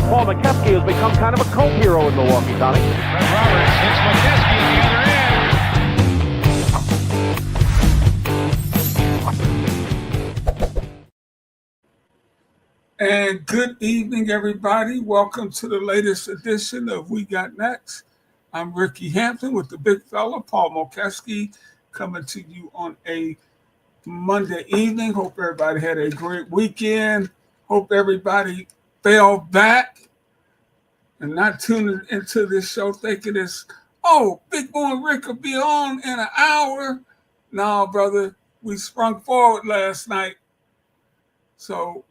Paul McKeskey has become kind of a cult hero in Milwaukee, Tommy. Fred Roberts hits McKeskey at the other end. And good evening, everybody. Welcome to the latest edition of We Got Next. I'm Ricky Hampton with the big fella, Paul McKeskey, coming to you on a Monday evening. Hope everybody had a great weekend. Hope everybody fell back and not tuning into this show thinking it's, Big Boy and Rick will be on in an hour. No, brother, we sprung forward last night. So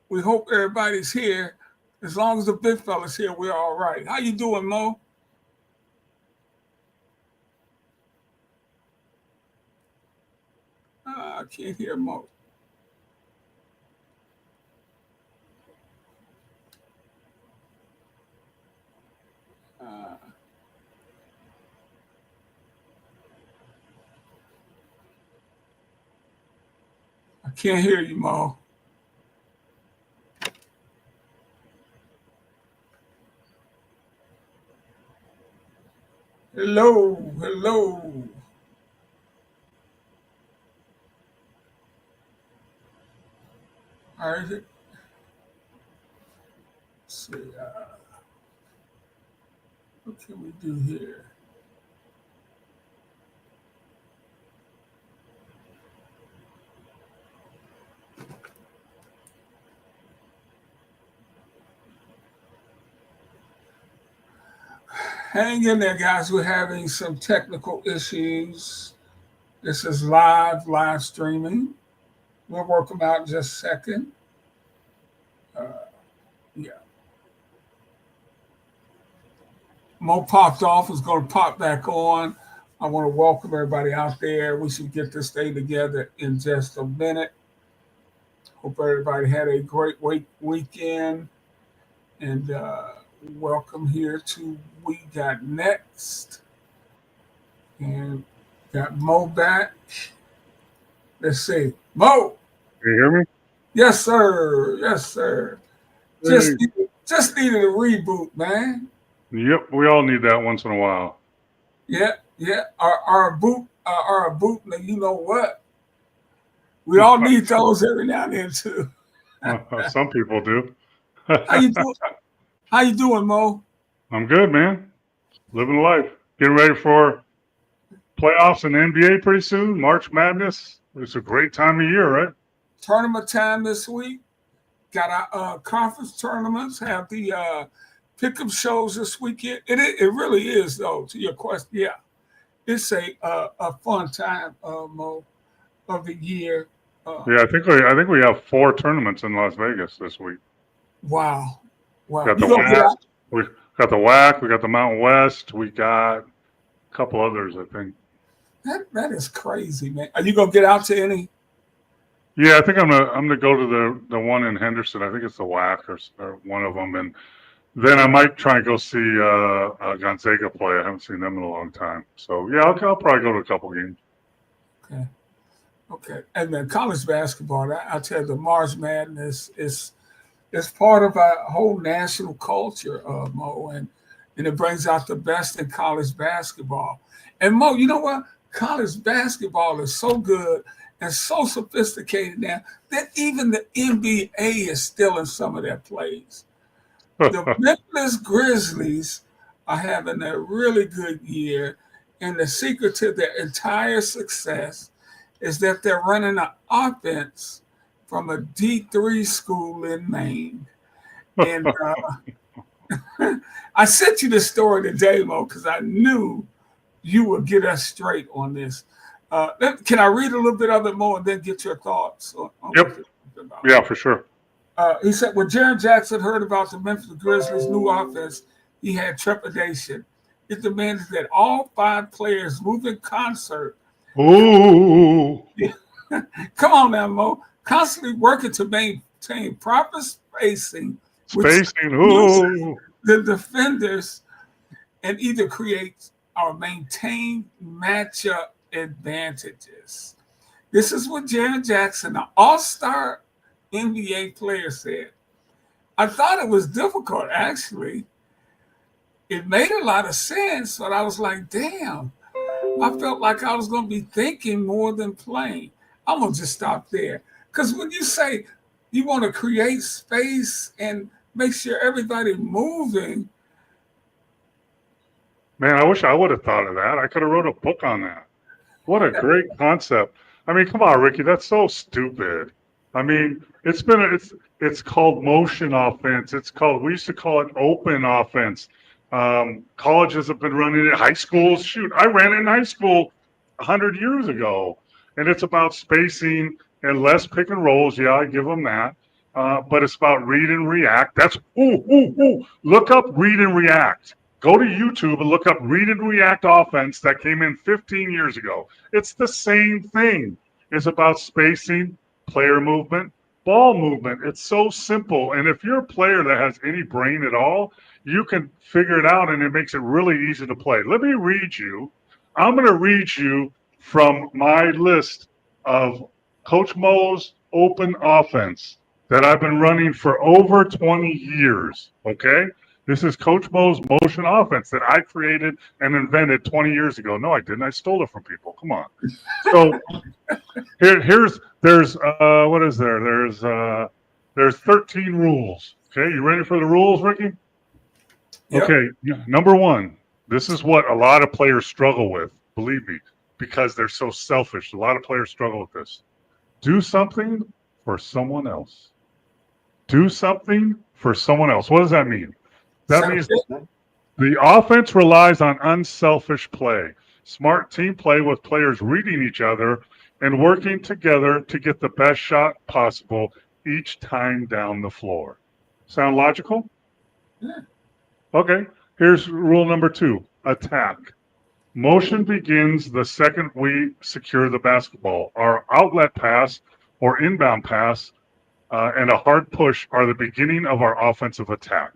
we hope everybody's here. As long as the big fella's here, we're all right. How you doing, Mo? I can't hear Mo. I can't hear you, Mo. Hello. All right. Let's see. What can we do here? Hang in there, guys. We're having some technical issues. This is live streaming. We'll work them out in just a second. Yeah. Mo popped off, is going to pop back on. I want to welcome everybody out there. We should get this thing together in just a minute. Hope everybody had a great weekend. And welcome here to We Got Next. And got Mo back. Let's see. Mo! Can you hear me? Yes, sir. Just needed a reboot, man. Yep, we all need that once in a while. Yeah. Our boot. You know what? We all need those every now and then too. Some people do. How you doing, Mo? I'm good, man. Living life. Getting ready for playoffs in the NBA pretty soon. March Madness. It's a great time of year, right? Tournament time this week. Got our conference tournaments. Have the pick'em shows this weekend. It really is, though. To your question, yeah, it's a fun time, Mo, of the year. Yeah, I think we have 4 tournaments in Las Vegas this week. Wow. We got the WAC. We got the WAC. We got the Mountain West. We got a couple others, I think. That is crazy, man. Are you gonna get out to any? Yeah, I think I'm gonna go to the one in Henderson. I think it's the WAC or one of them, and then I might try and go see Gonzaga play. I haven't seen them in a long time. So yeah, I'll probably go to a couple games. Okay. And then college basketball. I tell you, the March Madness is part of our whole national culture, Mo, and it brings out the best in college basketball. And Mo, you know what? College basketball is so good and so sophisticated now that even the NBA is stealing some of their plays. The Memphis Grizzlies are having a really good year, and the secret to their entire success is that they're running an offense from a D3 school in Maine. And I sent you this story today, Mo, because I knew you would get us straight on this. Can I read a little bit of it, Mo, and then get your thoughts? Yep. Yeah, for sure. He said, when Jaren Jackson heard about the Memphis Grizzlies' new offense, he had trepidation. It demanded that all 5 players move in concert. Ooh. Come on now, Mo. Constantly working to maintain proper spacing. Ooh. The defenders and either create or maintain matchup advantages. This is what Jaren Jackson, an all-star NBA player, said. I thought it was difficult, actually. It made a lot of sense, but I was like, damn, I felt like I was going to be thinking more than playing. I'm going to just stop there. Because when you say you want to create space and make sure everybody moving. Man, I wish I would have thought of that. I could have wrote a book on that. What a great concept. I mean, come on, Ricky, that's so stupid. I mean, it's called motion offense. We used to call it open offense. Colleges have been running it. High schools, shoot, I ran it in high school 100 years ago. And it's about spacing and less pick and rolls. Yeah, I give them that. But it's about read and react. Look up read and react. Go to YouTube and look up read and react offense that came in 15 years ago. It's the same thing. It's about spacing, player movement, ball movement. It's so simple. And if you're a player that has any brain at all, you can figure it out, and it makes it really easy to play. Let me read you. I'm going to read you from my list of Coach Mo's open offense that I've been running for over 20 years, okay? This is Coach Mo's motion offense that I created and invented 20 years ago. No, I didn't. I stole it from people. Come on. So there's 13 rules. Okay, you ready for the rules, Ricky? Yep. Okay, number one, this is what a lot of players struggle with, believe me, because they're so selfish. A lot of players struggle with this. Do something for someone else. Do something for someone else. What does that mean? That means the offense relies on unselfish play, smart team play with players reading each other and working together to get the best shot possible each time down the floor. Sound logical? Yeah. Okay, here's rule number 2, attack. Motion begins the second we secure the basketball. Our outlet pass or inbound pass and a hard push are the beginning of our offensive attack.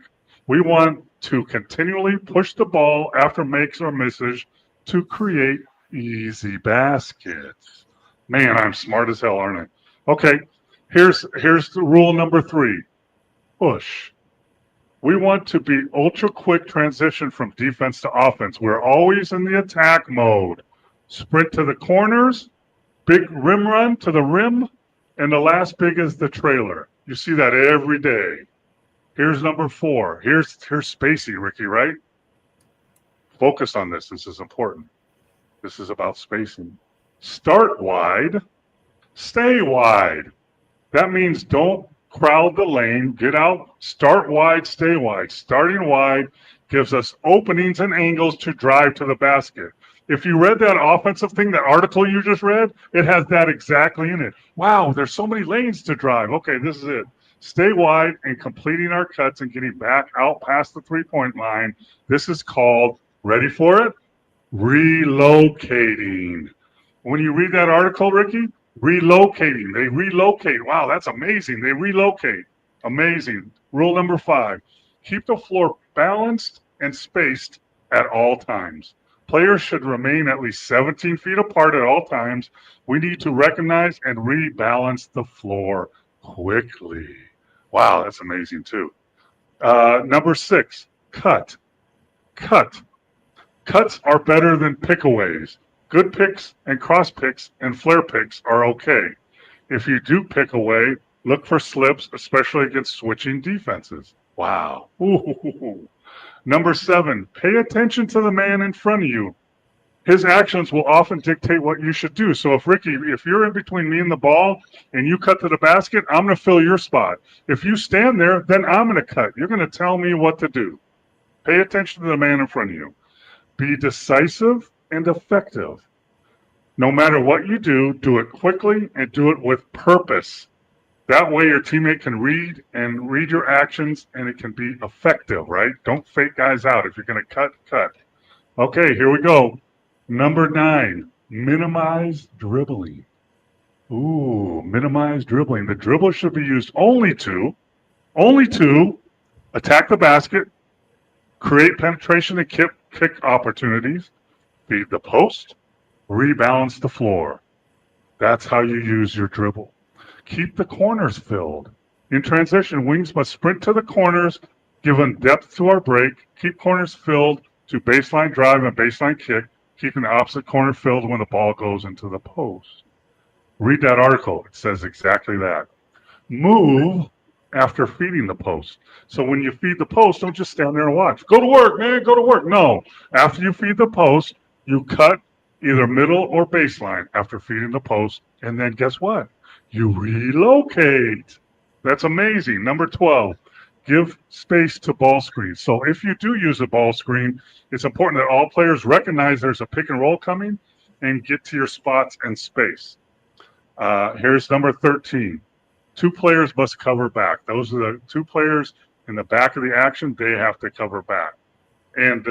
We want to continually push the ball after makes or misses to create easy baskets. Man, I'm smart as hell, aren't I? Okay, here's the rule number 3, push. We want to be ultra quick transition from defense to offense. We're always in the attack mode. Sprint to the corners, big rim run to the rim, and the last big is the trailer. You see that every day. Here's number 4. Here's spacey, Ricky, right? Focus on this. This is important. This is about spacing. Start wide, stay wide. That means don't crowd the lane, get out, start wide, stay wide. Starting wide gives us openings and angles to drive to the basket. If you read that offensive thing, that article you just read, it has that exactly in it. Wow, there's so many lanes to drive. Okay, this is it. Stay wide and completing our cuts and getting back out past the three-point line. This is called, ready for it? Relocating. When you read that article, Ricky, relocating. They relocate. Wow, that's amazing. They relocate. Amazing. Rule number 5, keep the floor balanced and spaced at all times. Players should remain at least 17 feet apart at all times. We need to recognize and rebalance the floor quickly. Wow, that's amazing too. Number 6, cut. Cut. Cuts are better than pickaways. Good picks and cross picks and flare picks are okay. If you do pick away, look for slips, especially against switching defenses. Wow. Ooh. Number 7, pay attention to the man in front of you. His actions will often dictate what you should do. So if you're in between me and the ball and you cut to the basket, I'm going to fill your spot. If you stand there, then I'm going to cut. You're going to tell me what to do. Pay attention to the man in front of you. Be decisive and effective. No matter what you do it quickly and do it with purpose. That way your teammate can read your actions and it can be effective, right? Don't fake guys out. If you're going to cut. Okay, here we go. Number 9, minimize dribbling. Ooh, minimize dribbling. The dribble should be used only to attack the basket, create penetration and kick opportunities, feed the post, rebalance the floor. That's how you use your dribble. Keep the corners filled. In transition, wings must sprint to the corners, given depth to our break, keep corners filled to baseline drive and baseline kick, keeping the opposite corner filled when the ball goes into the post. Read that article. It says exactly that. Move after feeding the post. So when you feed the post, don't just stand there and watch. Go to work, man, go to work. No. After you feed the post, you cut either middle or baseline after feeding the post. And then guess what? You relocate. That's amazing. Number 12, give space to ball screens. So if you do use a ball screen, it's important that all players recognize there's a pick and roll coming and get to your spots and space. Here's number 13. 2 players must cover back. Those are the 2 players in the back of the action. They have to cover back. And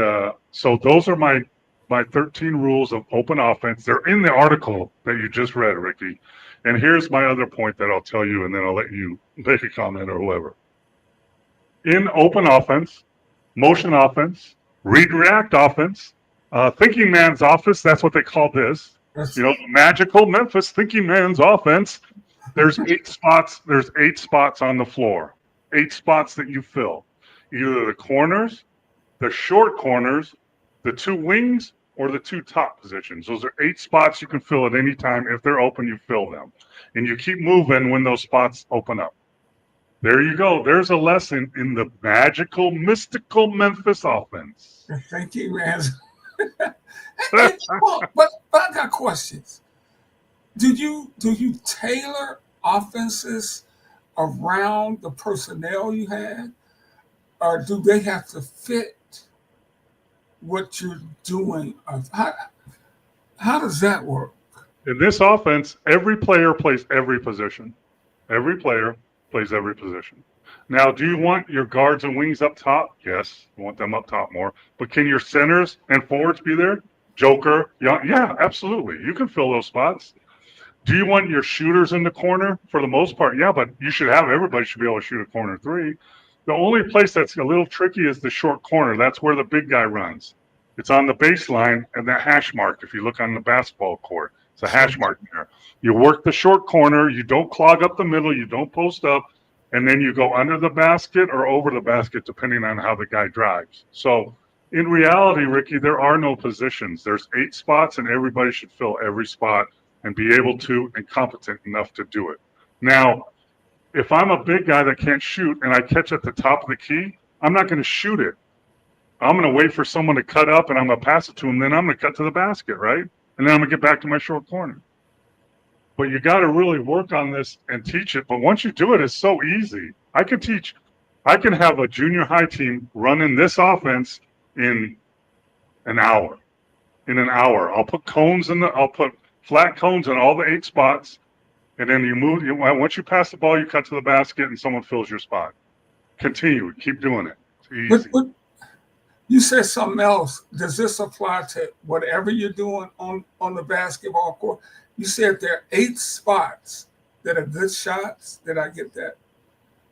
so those are my 13 rules of open offense. They're in the article that you just read, Ricky. And here's my other point that I'll tell you, and then I'll let you make a comment or whoever. In open offense, motion offense, read-react offense, thinking man's offense, that's what they call this. You know, magical Memphis thinking man's offense. There's 8 spots. There's 8 spots on the floor. 8 spots that you fill. Either the corners, the short corners, the 2 wings, or the 2 top positions. Those are 8 spots you can fill at any time. If they're open, you fill them. And you keep moving when those spots open up. There you go. There's a lesson in the magical, mystical Memphis offense. Thank you, man. but I got questions. Do you tailor offenses around the personnel you had, or do they have to fit what you're doing? How does that work? In this offense, every player plays every position. Every player plays every position. Now, do you want your guards and wings up top? Yes, you want them up top more. But can your centers and forwards be there? Joker, yeah, absolutely. You can fill those spots. Do you want your shooters in the corner? For the most part, yeah, but you should have everybody should be able to shoot a corner 3. The only place that's a little tricky is the short corner. That's where the big guy runs. It's on the baseline and the hash mark. If you look on the basketball court, it's a hash mark there. You work the short corner. You don't clog up the middle. You don't post up. And then you go under the basket or over the basket, depending on how the guy drives. So in reality, Ricky, there are no positions. There's 8 spots, and everybody should fill every spot and be able to and competent enough to do it. Now, if I'm a big guy that can't shoot and I catch at the top of the key, I'm not going to shoot it. I'm going to wait for someone to cut up and I'm going to pass it to him. Then I'm going to cut to the basket, right? And then I'm going to get back to my short corner. But you got to really work on this and teach it. But once you do it, it's so easy. I can have a junior high team running this offense in an hour. In an hour, I'll put flat cones in all the 8 spots. And then you move. Once you pass the ball, you cut to the basket, and someone fills your spot. Continue. Keep doing it. It's easy. But you said something else. Does this apply to whatever you're doing on the basketball court? You said there are 8 spots that are good shots. Did I get that?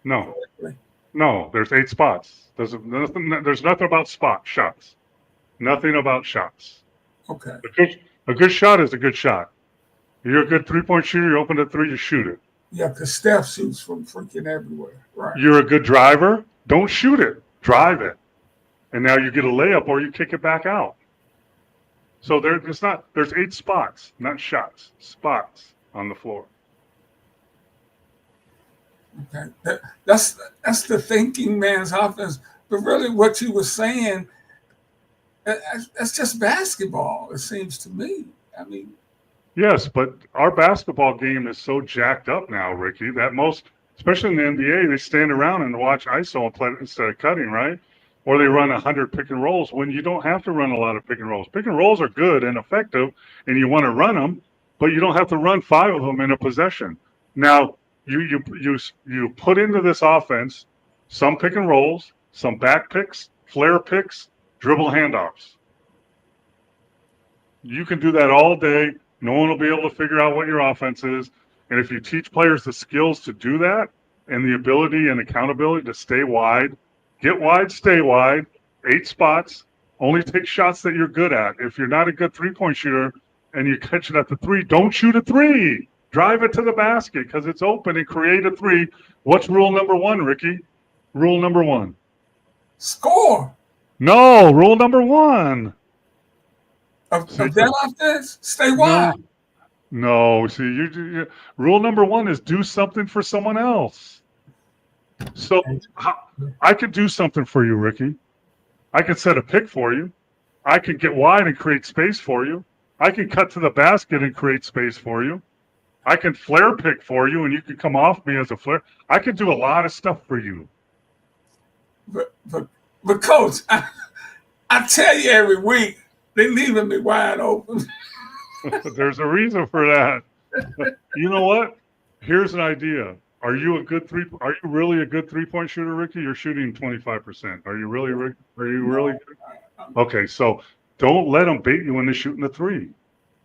No. correctly? No, there's 8 spots. There's nothing about shots. Nothing about shots. Okay. A good shot is a good shot. You're a good 3-point shooter. You open the 3, you shoot it. Yeah, because Steph shoots from freaking everywhere. Right. You're a good driver. Don't shoot it. Drive it. And now you get a layup or you kick it back out. So there's 8 spots, not shots. Spots on the floor. Okay. That's the thinking man's offense. But really what you were saying, that's just basketball, it seems to me. I mean, yes, but our basketball game is so jacked up now, Ricky, that especially in the NBA, they stand around and watch ISO and play instead of cutting, right? Or they run 100 pick and rolls when you don't have to run a lot of pick and rolls. Pick and rolls are good and effective, and you want to run them, but you don't have to run 5 of them in a possession. Now, you put into this offense some pick and rolls, some back picks, flare picks, dribble handoffs. You can do that all day. No one will be able to figure out what your offense is. And if you teach players the skills to do that and the ability and accountability to stay wide, get wide, stay wide, 8 spots, only take shots that you're good at. If you're not a good 3-point shooter and you catch it at the 3, don't shoot a 3. Drive it to the basket because it's open and create a three. What's rule number one, Ricky? Rule number one. Score. No, rule number one. Of that offense, stay wide. No. See, you rule number one is do something for someone else. So I could do something for you, Ricky. I can set a pick for you. I can get wide and create space for you. I can cut to the basket and create space for you. I can flare pick for you, and you can come off me as a flare. I can do a lot of stuff for you. But Coach, I tell you every week, they're leaving me wide open. There's a reason for that. You know what? Here's an idea. Are you really a good 3-point shooter, Ricky? You're shooting 25%. Are you really, Rick? Are you really good? Okay, so don't let them bait you into shooting the three.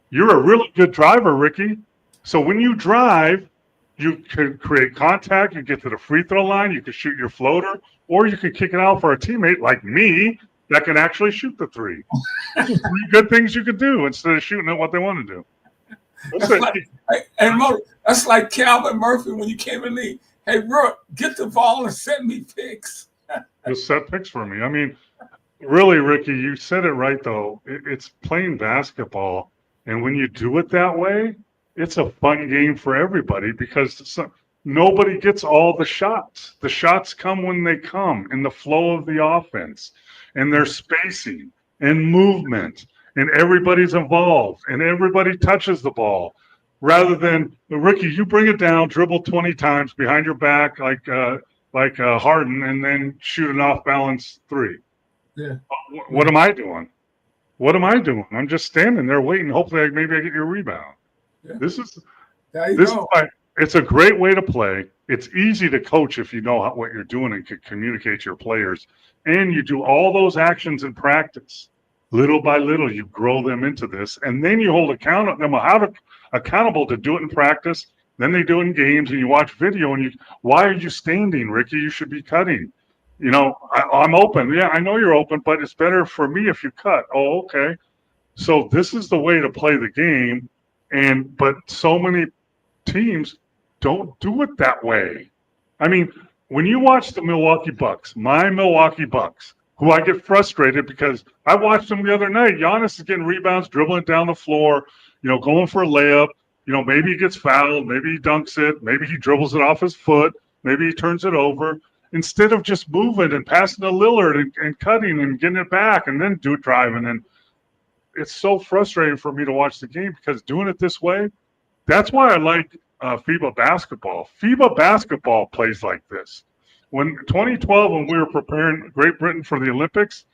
You're a really good driver, Ricky. So when you drive, you can create contact, you get to the free throw line, you can shoot your floater, or you can kick it out for a teammate like me that can actually shoot the three. Three good things you can do instead of shooting at what they want to do. That's like Calvin Murphy when you came in the league. Hey, Rook, get the ball and send me picks. Just set picks for me. I mean, really, Ricky, you said it right, though. It's playing basketball. And when you do it that way, it's a fun game for everybody because nobody gets all the shots. The shots come when they come in the flow of the offense and their spacing and movement. And everybody's involved, and everybody touches the ball, rather than Ricky. You bring it down, dribble 20 times behind your back like Harden, and then shoot an off-balance three. Yeah. What am I doing? What am I doing? I'm just standing there waiting. Hopefully, maybe I get your rebound. Yeah. It's a great way to play. It's easy to coach if you know what you're doing and can communicate to your players, and you do all those actions in practice. Little by little, you grow them into this, and then you hold them accountable to do it in practice. Then they do it in games, and you watch video, and why are you standing, Ricky? You should be cutting. You know, I'm open. Yeah, I know you're open, but it's better for me if you cut. Oh, okay. So this is the way to play the game, but so many teams don't do it that way. I mean, when you watch the Milwaukee Bucks, my Milwaukee Bucks, who I get frustrated because I watched them the other night. Giannis is getting rebounds, dribbling down the floor, going for a layup. Maybe he gets fouled. Maybe he dunks it. Maybe he dribbles it off his foot. Maybe he turns it over. Instead of just moving and passing to Lillard and cutting and getting it back and then driving. And it's so frustrating for me to watch the game because doing it this way, that's why I like FIBA basketball. FIBA basketball plays like this. When 2012, when we were preparing Great Britain for the Olympics,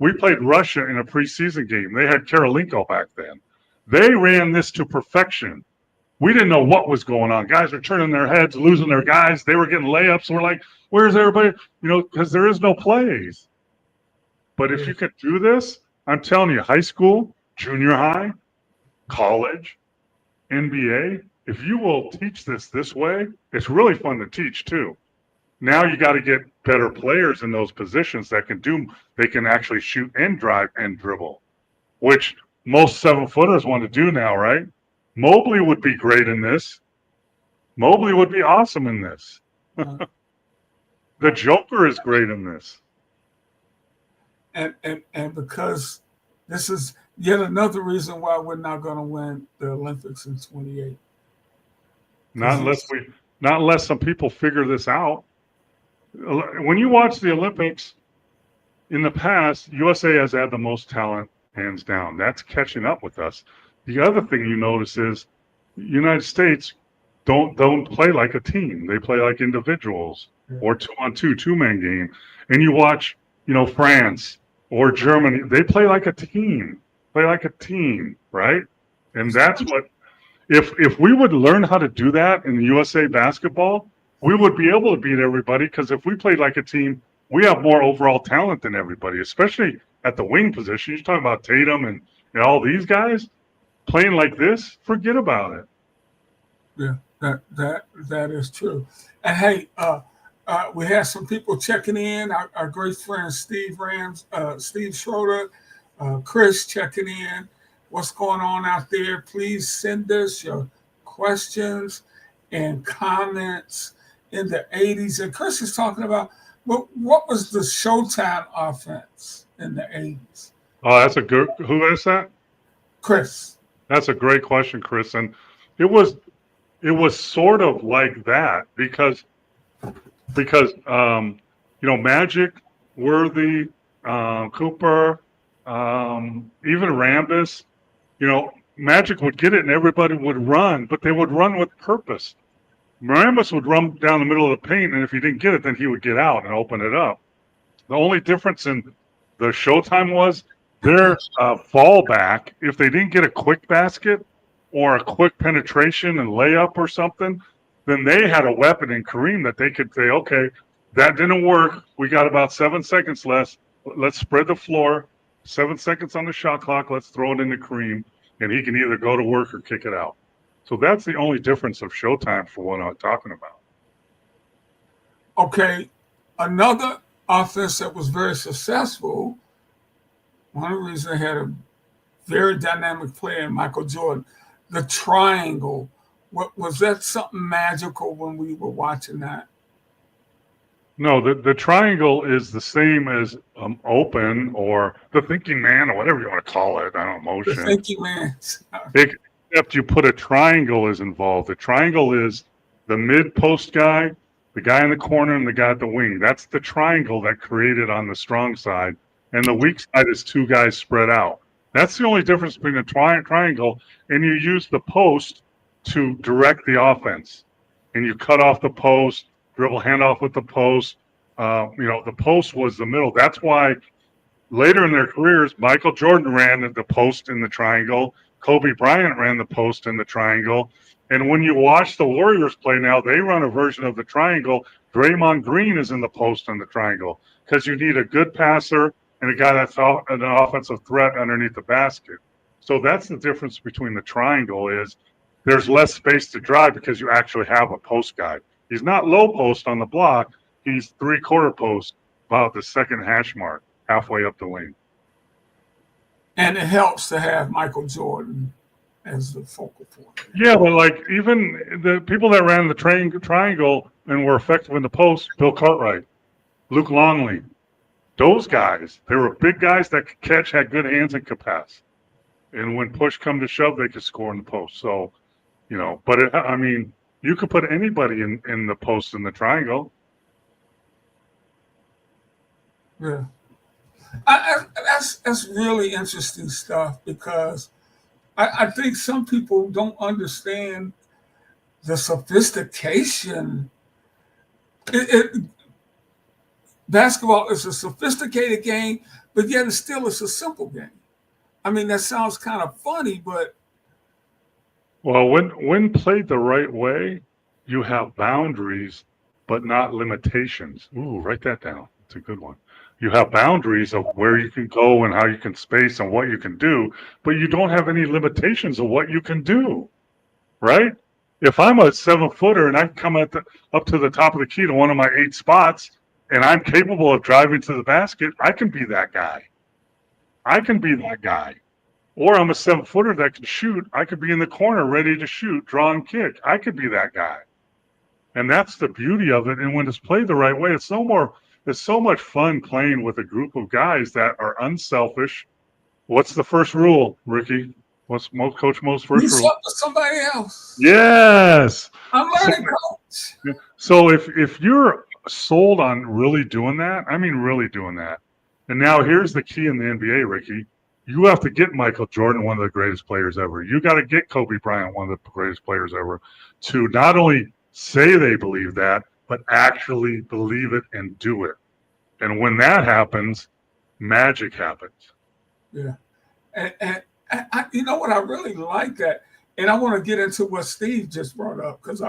we played Russia in a preseason game. They had Karolinko back then. They ran this to perfection. We didn't know what was going on. Guys are turning their heads, losing their guys. They were getting layups. We're like, where's everybody? Because there is no plays. But if you can do this, I'm telling you, high school, junior high, college, NBA, if you will teach this way, it's really fun to teach too. Now you got to get better players in those positions that they can actually shoot and drive and dribble, which most 7-footers want to do now, right? Mobley would be great in this. Mobley would be awesome in this. The Joker is great in this. And because this is yet another reason why we're not going to win the Olympics in 28. Not unless some people figure this out. When you watch the Olympics, in the past, USA has had the most talent, hands down. That's catching up with us. The other thing you notice is the United States don't play like a team. They play like individuals or 2-on-2, two-man game. And you watch, France or Germany, they play like a team. Right? And that's what if we would learn how to do that in the USA basketball, we would be able to beat everybody because if we played like a team, we have more overall talent than everybody, especially at the wing position. You're talking about Tatum and all these guys playing like this, forget about it. Yeah, that is true. And hey, we have some people checking in. Our great friend Steve Schroeder, Chris checking in. What's going on out there? Please send us your questions and comments in the 80s. And Chris is talking about what was the Showtime offense in the 80s? Oh, that's a good. Who is that? Chris. That's a great question, Chris. And it was sort of like that because Magic, Worthy, Cooper, even Rambis, Magic would get it and everybody would run, but they would run with purpose. Rambis would run down the middle of the paint, and if he didn't get it, then he would get out and open it up. The only difference in the Showtime was their fallback. If they didn't get a quick basket or a quick penetration and layup or something, then they had a weapon in Kareem that they could say, okay, that didn't work. We got about 7 seconds left. Let's spread the floor. 7 seconds on the shot clock. Let's throw it into Kareem, and he can either go to work or kick it out. So that's the only difference of Showtime for what I'm talking about. Okay, another offense that was very successful, one of the reasons they had a very dynamic player in Michael Jordan, the triangle. Was that something magical when we were watching that? No, the triangle is the same as open or the thinking man or whatever you want to call it. I don't know, motion. The thinking man. Except you put a triangle is involved. The triangle is the mid-post guy, the guy in the corner, and the guy at the wing. That's the triangle that created on the strong side. And the weak side is two guys spread out. That's the only difference between a triangle, and you use the post to direct the offense. And you cut off the post, dribble handoff with the post. The post was the middle. That's why later in their careers, Michael Jordan ran the post in the triangle. Kobe Bryant ran the post in the triangle. And when you watch the Warriors play now, they run a version of the triangle. Draymond Green is in the post in the triangle because you need a good passer and a guy that's an offensive threat underneath the basket. So that's the difference between the triangle is there's less space to drive because you actually have a post guy. He's not low post on the block. He's three-quarter post, about the second hash mark, halfway up the lane. And it helps to have Michael Jordan as the focal point. Yeah, but like even the people that ran the triangle and were effective in the post, Bill Cartwright, Luke Longley, those guys, they were big guys that could catch, had good hands, and could pass. And when push come to shove, they could score in the post. So, but you could put anybody in the post in the triangle. Yeah. That's really interesting stuff because I think some people don't understand the sophistication. Basketball is a sophisticated game, but yet it's a simple game. I mean, that sounds kind of funny, but well, when played the right way, you have boundaries, but not limitations. Ooh, write that down. It's a good one. You have boundaries of where you can go and how you can space and what you can do, but you don't have any limitations of what you can do, right? If I'm a 7-footer and I come up to the top of the key to one of my 8 spots and I'm capable of driving to the basket, I can be that guy. Or I'm a 7-footer that can shoot. I could be in the corner ready to shoot, draw and kick. I could be that guy. And that's the beauty of it. And when it's played the right way, it's so much fun playing with a group of guys that are unselfish. What's the first rule, Ricky? What's Coach Mo's first rule? Somebody else. Yes. I'm learning, Coach. So if you're sold on really doing that, really doing that. And now here's the key in the NBA, Ricky. You have to get Michael Jordan, one of the greatest players ever. You got to get Kobe Bryant, one of the greatest players ever, to not only say they believe that, but actually believe it and do it. And when that happens, magic happens. Yeah. And I, you know what? I really like that. And I want to get into what Steve just brought up because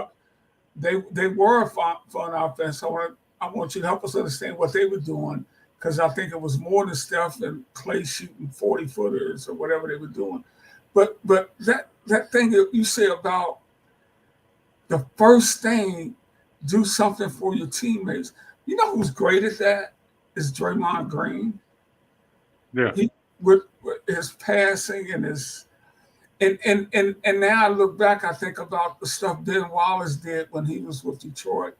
they were a fun offense. I want you to help us understand what they were doing because I think it was more than Steph and Clay shooting 40-footers or whatever they were doing. But that thing that you say about the first thing, do something for your teammates. You know who's great at that is Draymond Green. Yeah. With his passing and And now I look back, I think about the stuff Ben Wallace did when he was with Detroit,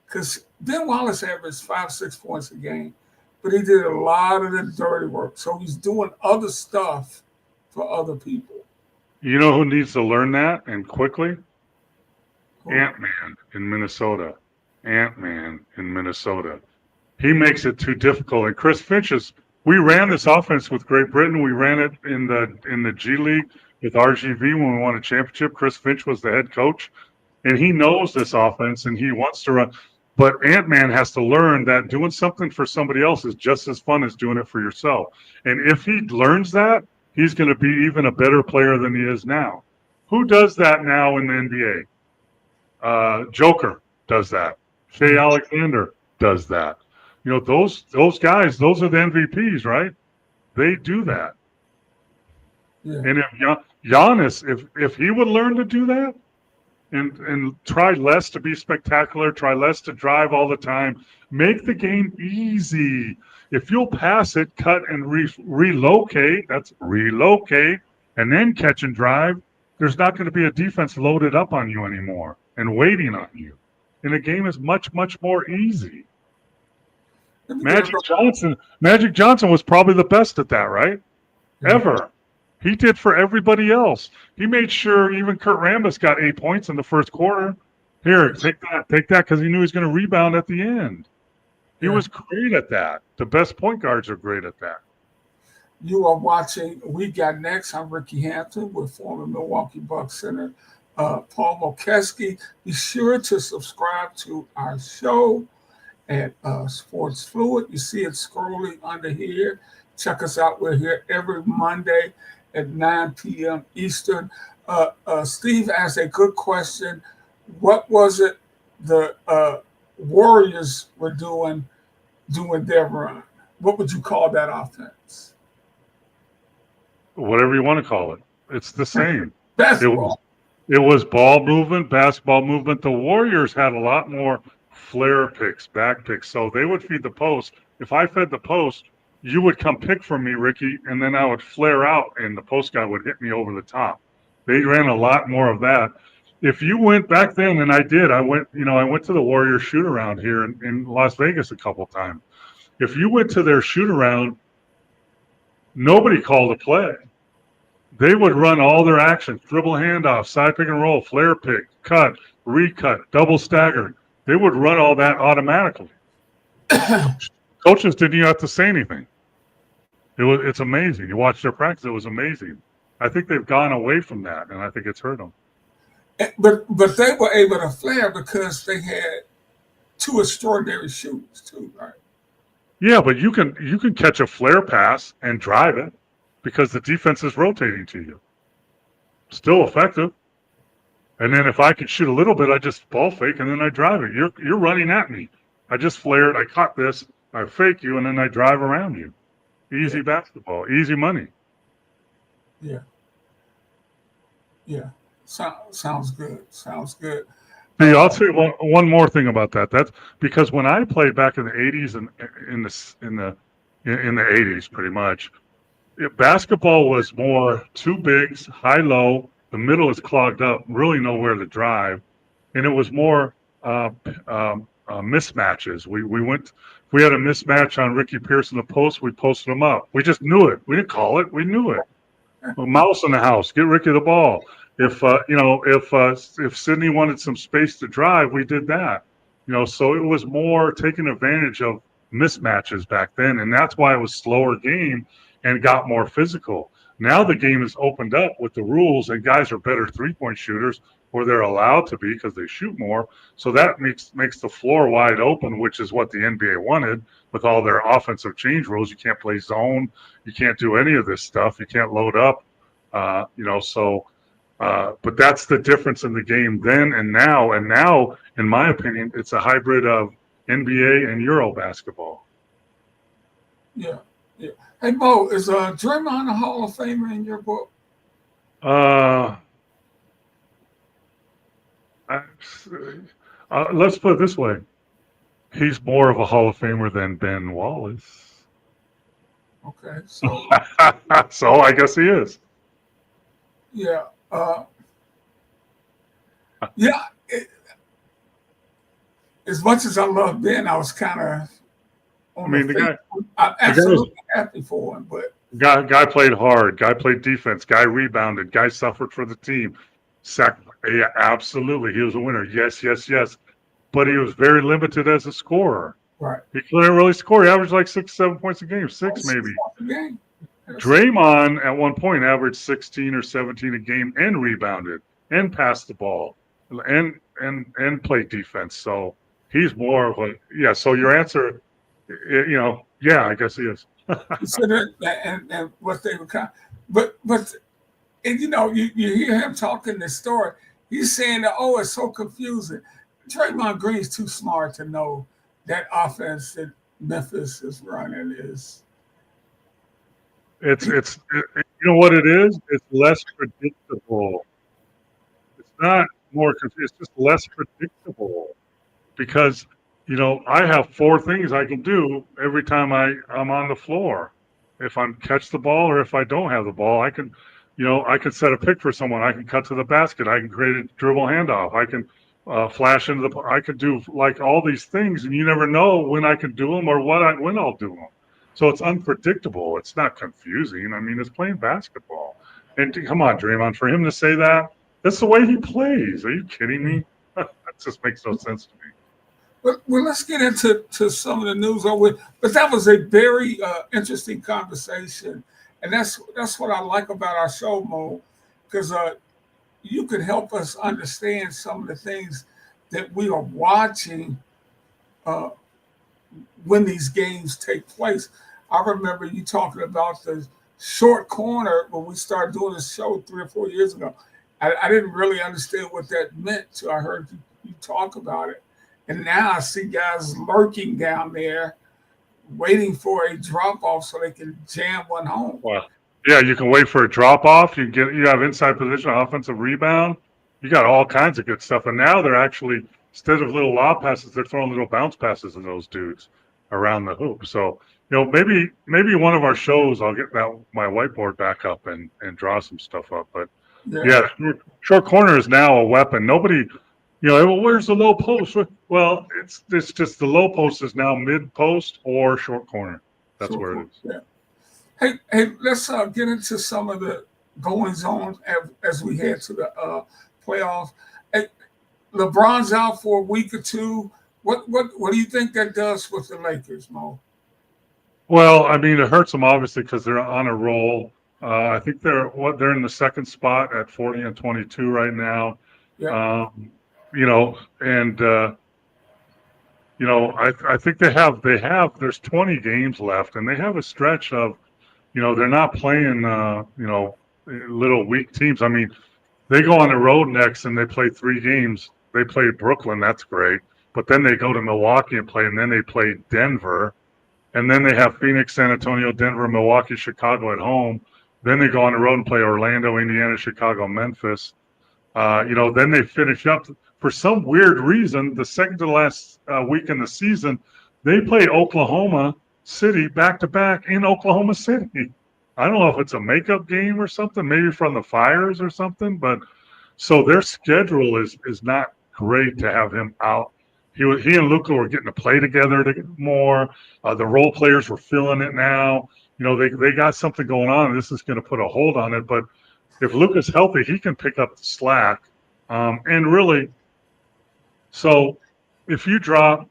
because Ben Wallace averaged 5-6 points a game, but he did a lot of the dirty work. So he's doing other stuff for other people. You know who needs to learn that and quickly? Who? Ant-Man in Minnesota. Ant-Man in Minnesota. He makes it too difficult. And Chris Finch we ran this offense with Great Britain. We ran it in the G League with RGV when we won a championship. Chris Finch was the head coach, and he knows this offense and he wants to run. But Ant-Man has to learn that doing something for somebody else is just as fun as doing it for yourself. And if he learns that, he's going to be even a better player than he is now. Who does that now in the NBA? Joker does that. Shea Alexander does that. You know, those guys, those are the MVPs, right? They do that. Yeah. And if Giannis, if he would learn to do that and try less to be spectacular, try less to drive all the time, make the game easy. If you'll pass it, cut, and relocate, that's relocate, and then catch and drive, there's not going to be a defense loaded up on you anymore and waiting on you. And the game is much, much more easy. Magic Johnson was probably the best at that, right? Yeah. Ever. He did for everybody else. He made sure even Kurt Rambis got 8 points in the first quarter. Here, take that, because he knew he was going to rebound at the end. He was great at that. The best point guards are great at that. You are watching We Got Next. I'm Ricky Hampton with former Milwaukee Bucks center Paul Mokeski. Be sure to subscribe to our show at Sports Fluid. You see it scrolling under here. Check us out. We're here every Monday at 9 p.m. Eastern. Steve asked a good question. What was it the Warriors were doing their run? What would you call that offense? Whatever you want to call it. It's the same. Basketball. It was ball movement, basketball movement. The Warriors had a lot more flare picks, back picks. So they would feed the post. If I fed the post, you would come pick for me, Ricky, and then I would flare out, and the post guy would hit me over the top. They ran a lot more of that. If you went back then, and I did, I went to the Warriors shoot around here in Las Vegas a couple times. If you went to their shoot around, nobody called a play. They would run all their action, dribble handoff, side pick and roll, flare pick, cut, recut, double stagger. They would run all that automatically. Coaches didn't even have to say anything. It's amazing. You watch their practice, it was amazing. I think they've gone away from that, and I think it's hurt them. But they were able to flare because they had two extraordinary shooters too, right? Yeah, but you can catch a flare pass and drive it because the defense is rotating to you. Still effective. And then if I can shoot a little bit, I just ball fake and then I drive it. You're running at me. I just flared, I caught this, I fake you, and then I drive around you. Easy basketball, easy money. Yeah. Yeah. Sounds good. Sounds good. Hey, I'll tell you one more thing about that. That's because when I played back in the 80s and in the 80s, pretty much, basketball was more two bigs, high low. The middle is clogged up, really nowhere to drive, and it was more mismatches. If we had a mismatch on Ricky Pierce in the post, we posted him up. We just knew it. We didn't call it. We knew it. A mouse in the house, get Ricky the ball. If Sidney wanted some space to drive, we did that. So it was more taking advantage of mismatches back then, and that's why it was slower game and got more physical. Now the game is opened up with the rules, and guys are better three-point shooters, or they're allowed to be because they shoot more. So that makes the floor wide open, which is what the NBA wanted with all their offensive change rules. You can't play zone. You can't do any of this stuff. You can't load up. But that's the difference in the game then and now. And now, in my opinion, it's a hybrid of NBA and Euro basketball. Yeah, yeah. Hey, Mo, is Draymond a Hall of Famer in your book? Let's put it this way. He's more of a Hall of Famer than Ben Wallace. Okay, so so I guess he is. Yeah. Yeah. As much as I loved Ben, I was kind of I on the mean, fence. I'm the guy was absolutely happy for him, but guy played hard. Guy played defense. Guy rebounded. Guy suffered for the team. Yeah, absolutely, he was a winner. Yes, yes, yes. But he was very limited as a scorer. right. He couldn't really score. He averaged like 6, 7 points a game, six It's maybe. the game. Yes. Draymond at one point averaged 16 or 17 a game and rebounded and passed the ball and played defense. So he's more of a yeah. So your answer, yeah, I guess he is. Consider that and what they were kind but and you hear him talking this story. He's saying that it's so confusing. Draymond Green's too smart to know that offense that Memphis is running is You know what it is? It's less predictable. It's not more confusing. It's just less predictable because I have 4 things I can do every time I'm on the floor. If I'm catch the ball or if I don't have the ball, I can set a pick for someone. I can cut to the basket. I can create a dribble handoff. I can flash into I could do like all these things, and you never know when I can do them or when I'll do them. So it's unpredictable. It's not confusing. I mean, it's playing basketball. And come on, Draymond, for him to say that's the way he plays. Are you kidding me? That just makes no sense to me. well, let's get into some of the news but that was a very interesting conversation, and that's what I like about our show, Mo, because you could help us understand some of the things that we are watching uh, when these games take place. I remember you talking about the short corner when we started doing the show 3 or 4 years ago. I didn't really understand what that meant till I heard you talk about it. And now I see guys lurking down there waiting for a drop off so they can jam one home. Well, yeah, you can wait for a drop off. You have inside position, offensive rebound. You got all kinds of good stuff. And now they're actually, instead of little lob passes, they're throwing little bounce passes to those dudes around the hoop. So, maybe one of our shows I'll get my whiteboard back up and draw some stuff up. But Yeah. yeah, short corner is now a weapon. Nobody, well, where's the low post? Well, it's just the low post is now mid post or short corner. That's So where cool. it is. Yeah. Hey, let's get into some of the goings on as we head to the playoffs. Hey, LeBron's out for a week or two. What do you think that does with the Lakers, Mo? Well, I mean, it hurts them obviously because they're on a roll. I think they're in the second spot at 40-22 right now. Yeah. And I think there's 20 games left, and they have a stretch of, they're not playing little weak teams. I mean, they go on the road next and they play 3 games. They play Brooklyn, that's great, but then they go to Milwaukee and play, and then they play Denver. And then they have Phoenix, San Antonio, Denver, Milwaukee, Chicago at home. Then they go on the road and play Orlando, Indiana, Chicago, Memphis. Then they finish up for some weird reason. The second to last week in the season, they play Oklahoma City back to back in Oklahoma City. I don't know if it's a makeup game or something, maybe from the Fires or something. But so their schedule is not great to have him out. He and Luka were getting to play together more. The role players were feeling it now. They got something going on, and this is going to put a hold on it. But if Luka's healthy, he can pick up the slack. And really, so if you drop,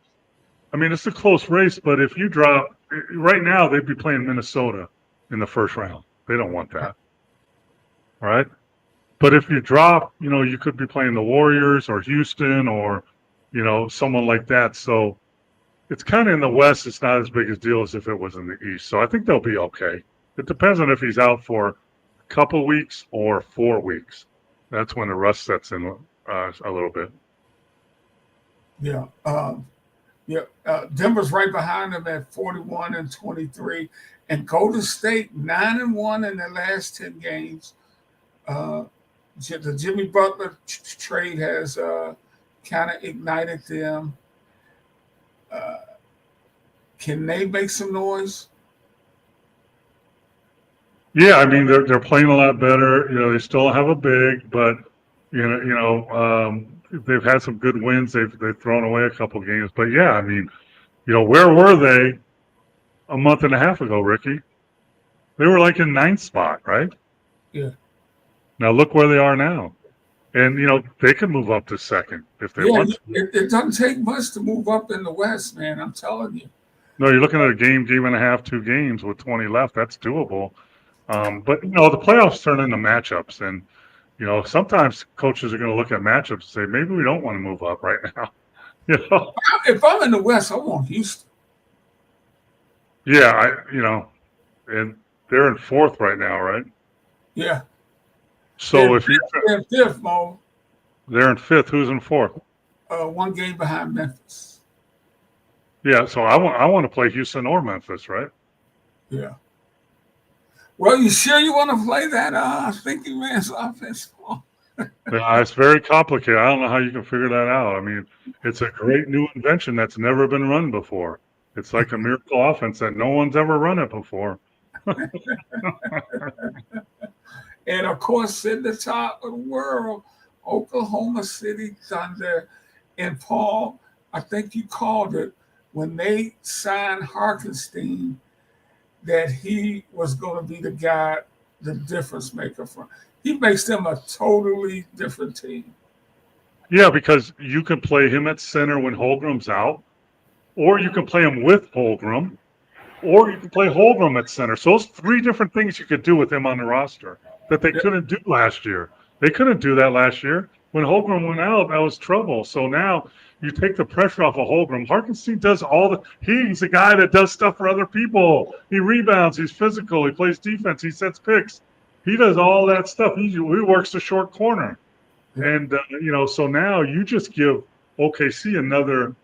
I mean, it's a close race, but if you drop, right now they'd be playing Minnesota in the first round. They don't want that. All right. But if you drop, you could be playing the Warriors or Houston or, someone like that. So it's kind of in the West. It's not as big a deal as if it was in the East. So I think they'll be okay. It depends on if he's out for a couple weeks or 4 weeks. That's when the rust sets in a little bit. Yeah. Denver's right behind them at 41-23, and Golden State 9-1 in their last 10 games. The Jimmy Butler trade has kind of ignited them. Can they make some noise? Yeah, I mean they're playing a lot better. You know, they still have a big, but they've had some good wins. They've thrown away a couple games, but yeah, I mean, where were they a month and a half ago, Ricky? They were like in ninth spot, right? Yeah. Now look where they are now, and they can move up to second if they Yeah, want to. it doesn't take much to move up in the West, man. I'm telling you. No, you're looking at a game and a half, 2 games with 20 left. That's doable. But the playoffs turn into matchups, and sometimes coaches are going to look at matchups and say maybe we don't want to move up right now. If I'm in the West, I want Houston. Yeah, and they're in fourth right now, right? Yeah. So if they're fifth, Mo. They're in fifth. Who's in fourth? 1 game behind Memphis. Yeah, so I want to play Houston or Memphis, right? Yeah. Well, you sure you want to play that thinking man's offense? Yeah, it's very complicated. I don't know how you can figure that out. I mean, it's a great new invention that's never been run before. It's like a miracle offense that no one's ever run it before. And of course, in the top of the world, Oklahoma City Thunder. And Paul, I think you called it when they signed Harkenstein that he was going to be the guy, the difference maker for. He makes them a totally different team. Yeah, because you can play him at center when Holmgren's out, or you can play him with Holmgren, or you can play Holmgren at center. So those 3 different things you could do with him on the roster that they couldn't do last year. They couldn't do that last year. When Holmgren went out, that was trouble. So now you take the pressure off of Holmgren. Harkenstein does he's a guy that does stuff for other people. He rebounds, he's physical, he plays defense, he sets picks. He does all that stuff. He works the short corner. And, so now you just give OKC another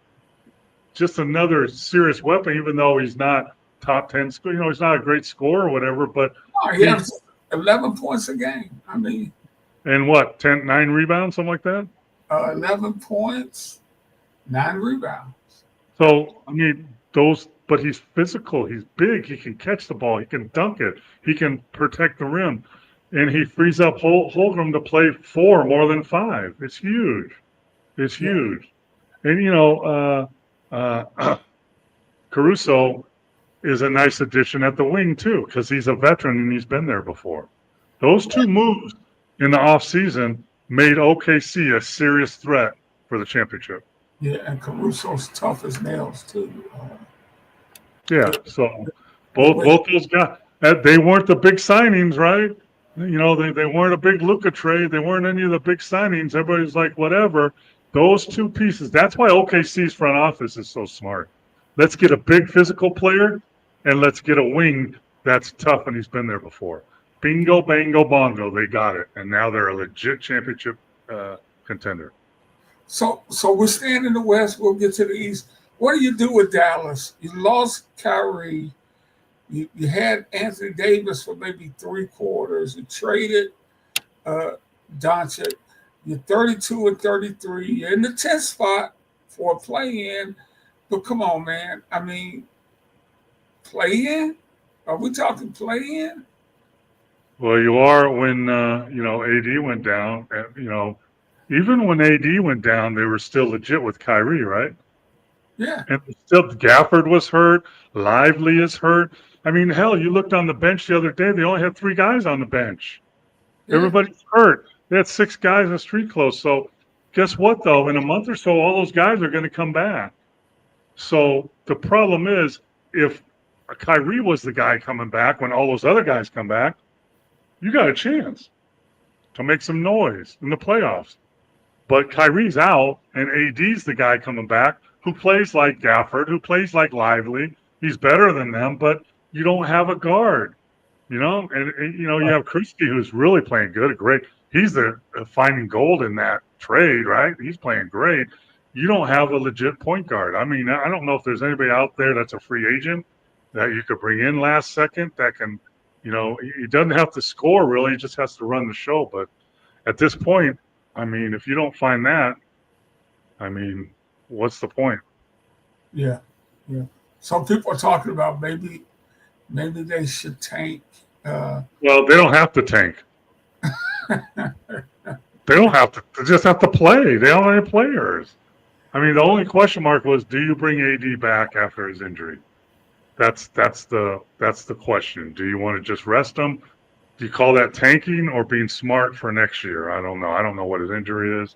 serious weapon, even though he's not top 10 score. He's not a great scorer or whatever, but he has 11 points a game. I mean, and what, 9 rebounds, something like that? 11 points, 9 rebounds. So, I mean, but he's physical. He's big. He can catch the ball. He can dunk it. He can protect the rim. And he frees up Holmgren to play 4 more than 5. It's huge. It's huge. And, Caruso is a nice addition at the wing, too, because he's a veteran and he's been there before. Those 2 moves in the offseason made OKC a serious threat for the championship. Yeah, and Caruso's tough as nails, too. Yeah, so both those guys, they weren't the big signings, right? They weren't a big Luka trade. They weren't any of the big signings. Everybody's like, whatever. Those 2 pieces, that's why OKC's front office is so smart. Let's get a big physical player, and let's get a wing that's tough, and he's been there before. Bingo, bango, bongo, they got it. And now they're a legit championship contender. So we're staying in the West. We'll get to the East. What do you do with Dallas? You lost Kyrie. You had Anthony Davis for maybe 3 quarters. You traded Doncic. You're 32 and 33. You're in the 10th spot for a play-in. But come on, man. I mean, play-in? Are we talking play-in? Well, you are when, AD went down. Even when AD went down, they were still legit with Kyrie, right? Yeah. And still, Gafford was hurt. Lively is hurt. I mean, hell, you looked on the bench the other day. They only had 3 guys on the bench. Yeah. Everybody's hurt. They had 6 guys in street clothes. So guess what, though? In a month or so, all those guys are going to come back. So the problem is, if Kyrie was the guy coming back when all those other guys come back, you got a chance to make some noise in the playoffs. But Kyrie's out, and AD's the guy coming back who plays like Gafford, who plays like Lively. He's better than them, but you don't have a guard, and you have Christie, who's really playing good, great. He's the finding gold in that trade, right? He's playing great. You don't have a legit point guard. I mean, I don't know if there's anybody out there that's a free agent that you could bring in last second that can, he doesn't have to score really. He just has to run the show. But at this point, I mean, if you don't find that, I mean, what's the point? Yeah. Some people are talking about maybe they should tank Well, they don't have to tank. They don't have to. They just have to play. They don't have any players. I mean, the only question mark was, do you bring AD back after his injury? That's the question. Do you want to just rest him? Do you call that tanking or being smart for next year? I don't know. I don't know what his injury is.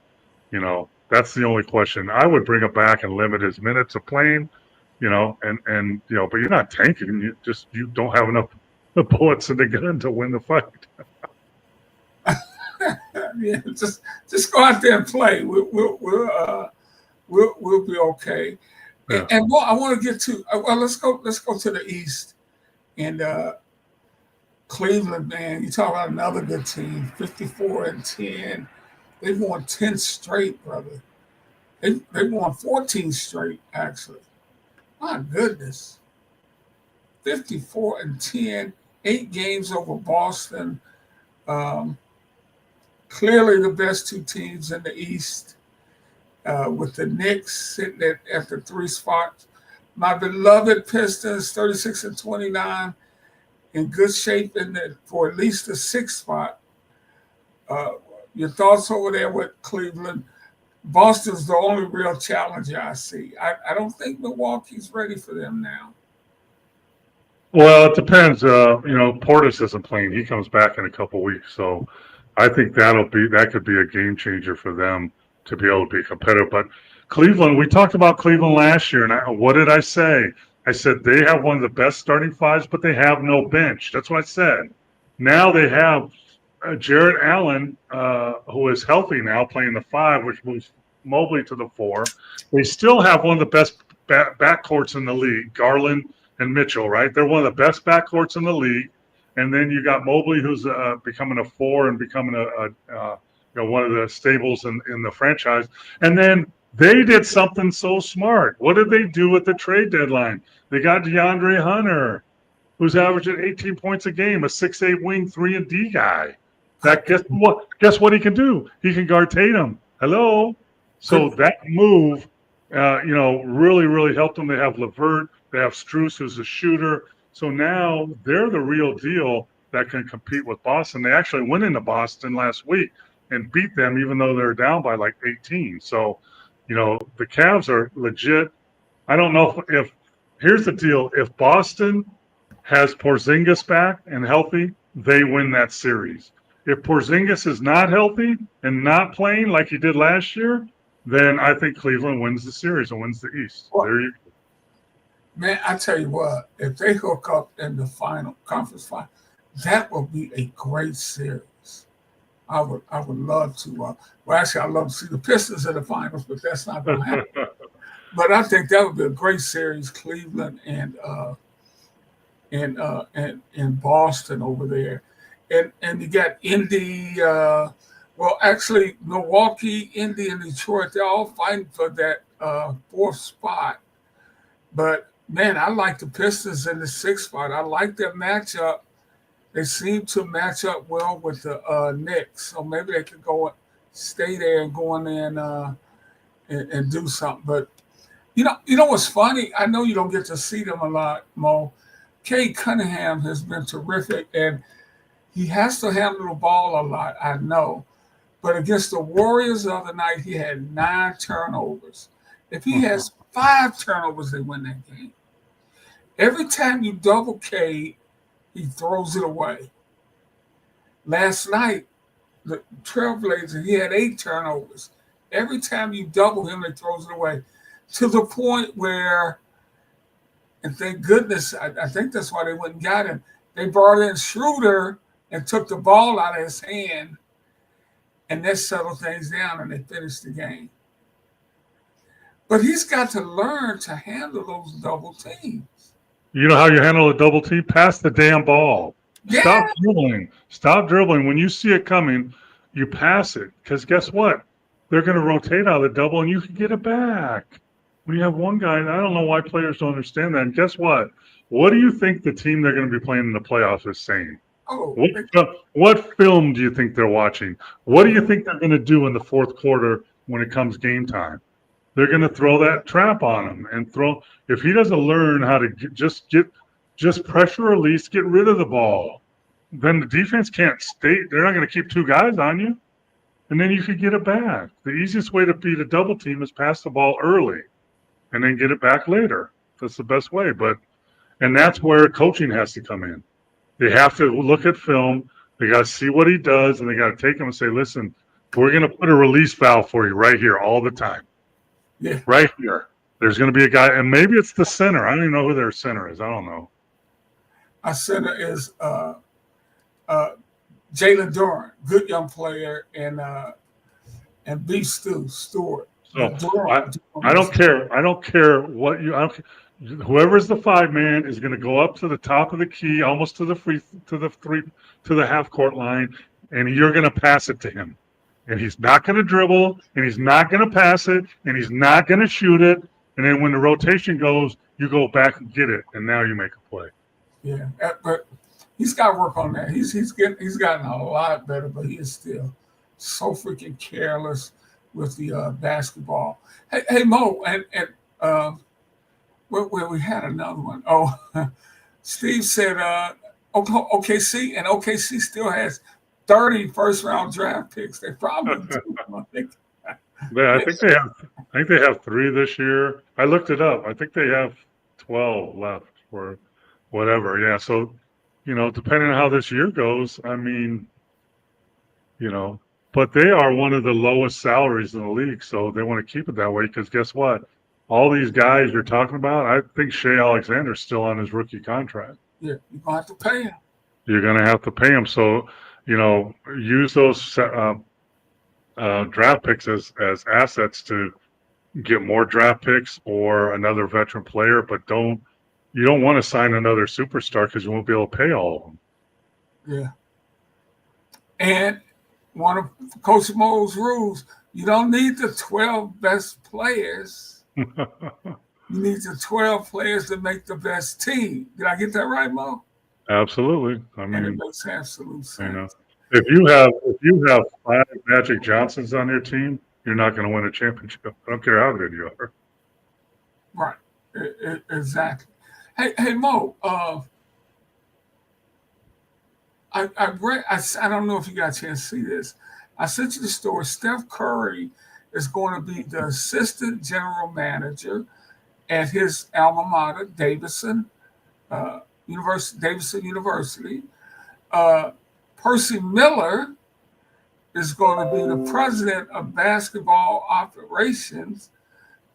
That's the only question. I would bring him back and limit his minutes of playing. And but you're not tanking. You don't have enough bullets in the gun to win the fight. Yeah, just go out there and play. We'll be okay. Yeah. And I want to get to let's go to the East and Cleveland. Man, you talk about another good team, 54-10. They've won 10 straight, brother. They won 14 straight, actually. My goodness. 54-10, 8 games over Boston. Clearly the best two teams in the East, with the Knicks sitting at the 3 spots. My beloved Pistons, 36-29, in good shape for at least the 6th spot. Your thoughts over there with Cleveland? Boston's the only real challenger I see. I don't think Milwaukee's ready for them now. Well, it depends. Portis isn't playing. He comes back in a couple weeks, so I think that could be a game changer for them to be able to be competitive. But Cleveland, we talked about Cleveland last year, and what did I say? I said they have one of the best starting fives, but they have no bench. That's what I said. Now they have Jarrett Allen, who is healthy now, playing the 5, which moves Mobley to the 4. They still have one of the best backcourts in the league, Garland and Mitchell, right? They're one of the best backcourts in the league. And then you got Mobley, who's becoming a 4 and becoming one of the staples in the franchise. And then they did something so smart. What did they do at the trade deadline? They got DeAndre Hunter, who's averaging 18 points a game, a 6'8" wing, 3-and-D guy. Guess what he can do? He can guard Tatum. Hello. So that move, really, really helped them. They have LeVert. They have Strus, who's a shooter. So now they're the real deal that can compete with Boston. They actually went into Boston last week and beat them, even though they're down by like 18. So, the Cavs are legit. I don't know if here's the deal. If Boston has Porzingis back and healthy, they win that series. If Porzingis is not healthy and not playing like he did last year, then I think Cleveland wins the series and wins the East. Well, there you go. Man, I tell you what, if they hook up in the conference final, that will be a great series. I would love to. Actually, I'd love to see the Pistons in the finals, but that's not going to happen. But I think that would be a great series, Cleveland and Boston over there. And you got Indy, actually Milwaukee, Indy, and Detroit, they're all fighting for that 4th spot. But, man, I like the Pistons in the 6th spot. I like their matchup. They seem to match up well with the Knicks. So maybe they could stay there and go in there and do something. But, you know what's funny? I know you don't get to see them a lot, Mo. Cade Cunningham has been terrific, and he has to handle the ball a lot, I know. But against the Warriors the other night, he had 9 turnovers. If he has 5 turnovers, they win that game. Every time you double Cade, he throws it away. Last night, the Trailblazers, he had 8 turnovers. Every time you double him, he throws it away. To the point where, and thank goodness, I think that's why they went and got him. They brought in Schroeder and took the ball out of his hand, and that settled things down, and they finished the game. But he's got to learn to handle those double teams. You know how you handle a double team? Pass the damn ball. Yeah. Stop dribbling. When you see it coming, you pass it. Because guess what? They're going to rotate out of the double, and you can get it back. When you have one guy, and I don't know why players don't understand that. And guess what? What do you think the team they're going to be playing in the playoffs is saying? What film do you think they're watching? What do you think they're going to do in the 4th quarter when it comes game time? They're going to throw that trap on him and if he doesn't learn how to just pressure release, get rid of the ball. then the defense can't stay. They're not going to keep two guys on you, and then you could get it back. The easiest way to beat a double team is pass the ball early, and then get it back later. That's the best way. And that's where coaching has to come in. They have to look at film. They got to see what he does, and they got to take him and say, "Listen, we're going to put a release valve for you right here all the time. Yeah. Right here. There's going to be a guy, and maybe it's the center. I don't even know who their center is. I don't know. Our center is Jalen Duran, good young player, and B. Stewart. So I don't care. I don't care what you. Whoever's the 5-man is going to go up to the top of the key, almost to the half court line, and you're going to pass it to him. And he's not going to dribble, and he's not going to pass it, and he's not going to shoot it. And then when the rotation goes, you go back and get it, and now you make a play. Yeah, but he's got to work on that. He's gotten a lot better, but he is still so freaking careless with the basketball. Hey Mo, and where we had another one. Oh, Steve said OKC, and OKC still has 30 first-round draft picks. They probably do. I think they have 3 this year. I looked it up. I think they have 12 left or whatever. Yeah. So, depending on how this year goes, I mean, but they are one of the lowest salaries in the league. So they want to keep it that way because guess what? All these guys you're talking about, I think Shea Alexander's still on his rookie contract. Yeah, you're going to have to pay him. You're going to have to pay him. So, use those draft picks as assets to get more draft picks or another veteran player, but you don't want to sign another superstar because you won't be able to pay all of them. Yeah. And one of Coach Mo's rules, you don't need the 12 best players. You need the 12 players to make the best team. Did I get that right, Mo? Absolutely. I mean, and it makes absolute sense. If you have 5 Magic Johnsons on your team, you're not going to win a championship. I don't care how good you are. Right. Exactly. Hey Mo. I read. I don't know if you got a chance to see this. I sent you the story. Steph Curry is going to be the assistant general manager at his alma mater, Davidson University. Percy Miller is going to be the president of basketball operations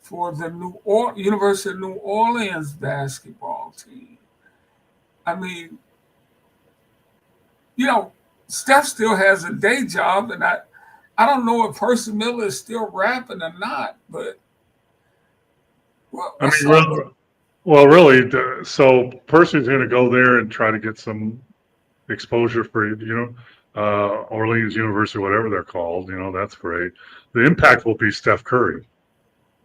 for the University of New Orleans basketball team. I mean, Steph still has a day job, and I don't know if Percy Miller is still rapping or not, but really, so Percy's going to go there and try to get some exposure for Orleans University, whatever they're called. That's great. The impact will be Steph Curry,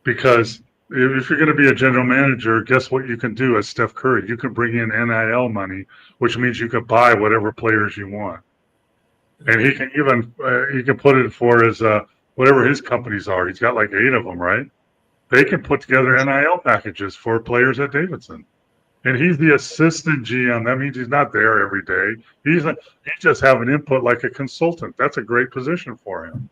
because if you're going to be a general manager, guess what you can do as Steph Curry? You can bring in NIL money, which means you can buy whatever players you want. And he can even put it for his whatever his companies are. He's got like 8 of them, right? They can put together NIL packages for players at Davidson. And he's the assistant GM. That means he's not there every day. He's just having input like a consultant. That's a great position for him.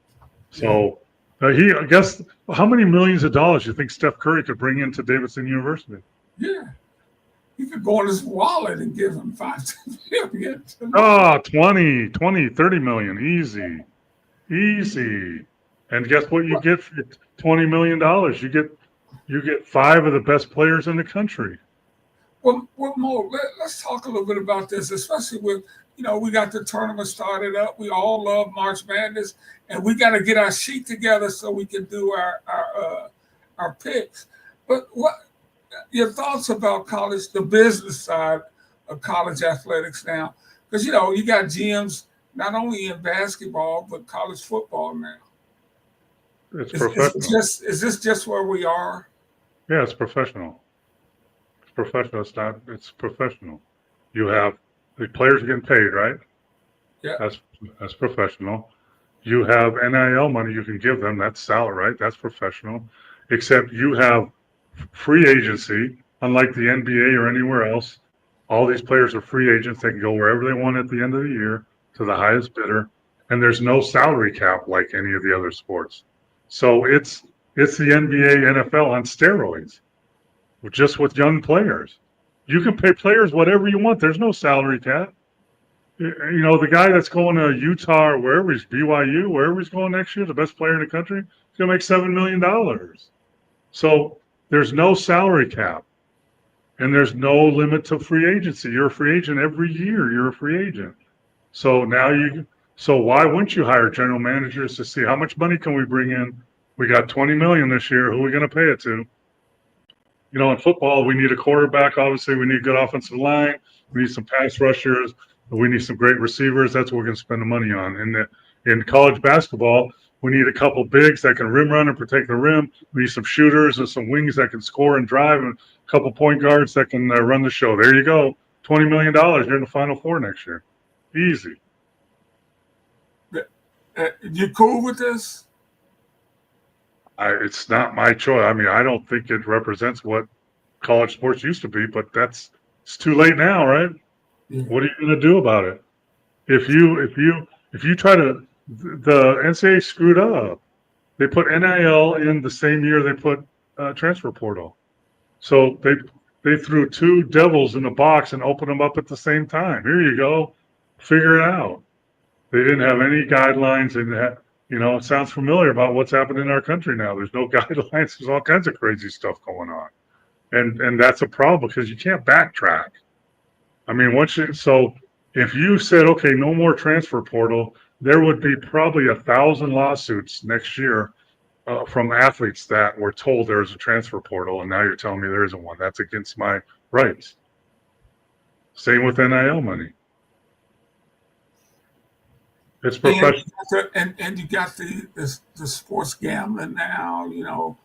So I guess, how many millions of dollars do you think Steph Curry could bring into Davidson University? Yeah. He could go in his wallet and give him $5 million. Oh, 20, 30 million. Easy. And guess what you get for $20 million? You get 5 of the best players in the country. Well Mo, let's talk a little bit about this, especially with, we got the tournament started up. We all love March Madness, and we got to get our sheet together so we can do our picks. But what your thoughts about college, the business side of college athletics now? Because, you got GMs not only in basketball, but college football now. It's professional. Is this just where we are? Yeah, it's professional. It's professional. It's professional. You have the players are getting paid, right? Yeah. That's professional. You have NIL money you can give them. That's salary, right? That's professional. Except you have free agency, unlike the NBA or anywhere else. All these players are free agents. They can go wherever they want at the end of the year to the highest bidder, and there's no salary cap like any of the other sports. So it's the NBA, NFL on steroids, just with young players. You can pay players whatever you want. There's no salary cap. You know, the guy that's going to Utah or wherever he's BYU, wherever he's going next year, the best player in the country, he's going to make $7 million. So there's no salary cap, and there's no limit to free agency. You're a free agent every year. You're a free agent. So so why wouldn't you hire general managers to see how much money can we bring in? We got $20 million this year. Who are we going to pay it to? You know, in football, we need a quarterback. Obviously, we need good offensive line. We need some pass rushers. We need some great receivers. That's what we're going to spend the money on. In college basketball, we need a couple bigs that can rim run and protect the rim. We need some shooters and some wings that can score and drive, and a couple point guards that can run the show. There you go. $20 million. You're in the Final Four next year. Easy. You cool with this? It's not my choice. I mean, I don't think it represents what college sports used to be, but it's too late now, right? Yeah. What are you going to do about it? If you try to, the NCAA screwed up. They put NIL in the same year they put transfer portal. So they threw two devils in a box and opened them up at the same time. Here you go. Figure it out. They didn't have any guidelines, and it sounds familiar about what's happened in our country now. There's no guidelines. There's all kinds of crazy stuff going on, and that's a problem because you can't backtrack. I mean, so if you said, okay, no more transfer portal, there would be probably 1,000 lawsuits next year from athletes that were told there was a transfer portal, and now you're telling me there isn't one. That's against my rights. Same with NIL money. It's professional. And you got the sports gambling now,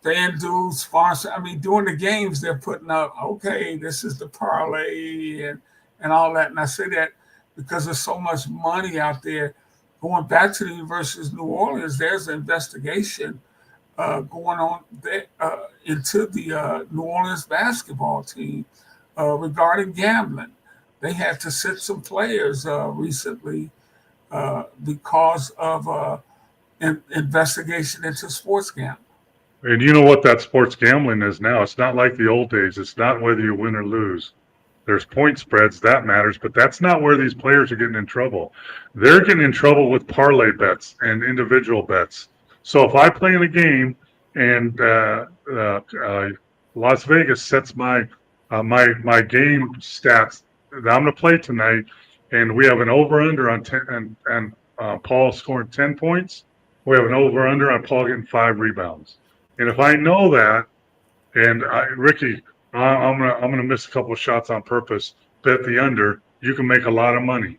FanDuel sponsor. I mean, during the games, they're putting up, okay, this is the parlay and all that. And I say that because there's so much money out there. Going back to the University of New Orleans, there's an investigation going on there, into the New Orleans basketball team regarding gambling. They had to sit some players recently because of an investigation into sports gambling. And you know what that sports gambling is now? It's not like the old days. It's not whether you win or lose. There's point spreads, that matters, but that's not where these players are getting in trouble. They're getting in trouble with parlay bets and individual bets. So if I play in a game and Las Vegas sets my game stats that I'm going to play tonight, and we have an over-under on 10, and Paul scoring 10 points, we have an over-under on Paul getting 5 rebounds. And if I know that, and Ricky, I'm gonna miss a couple of shots on purpose, bet the under, you can make a lot of money.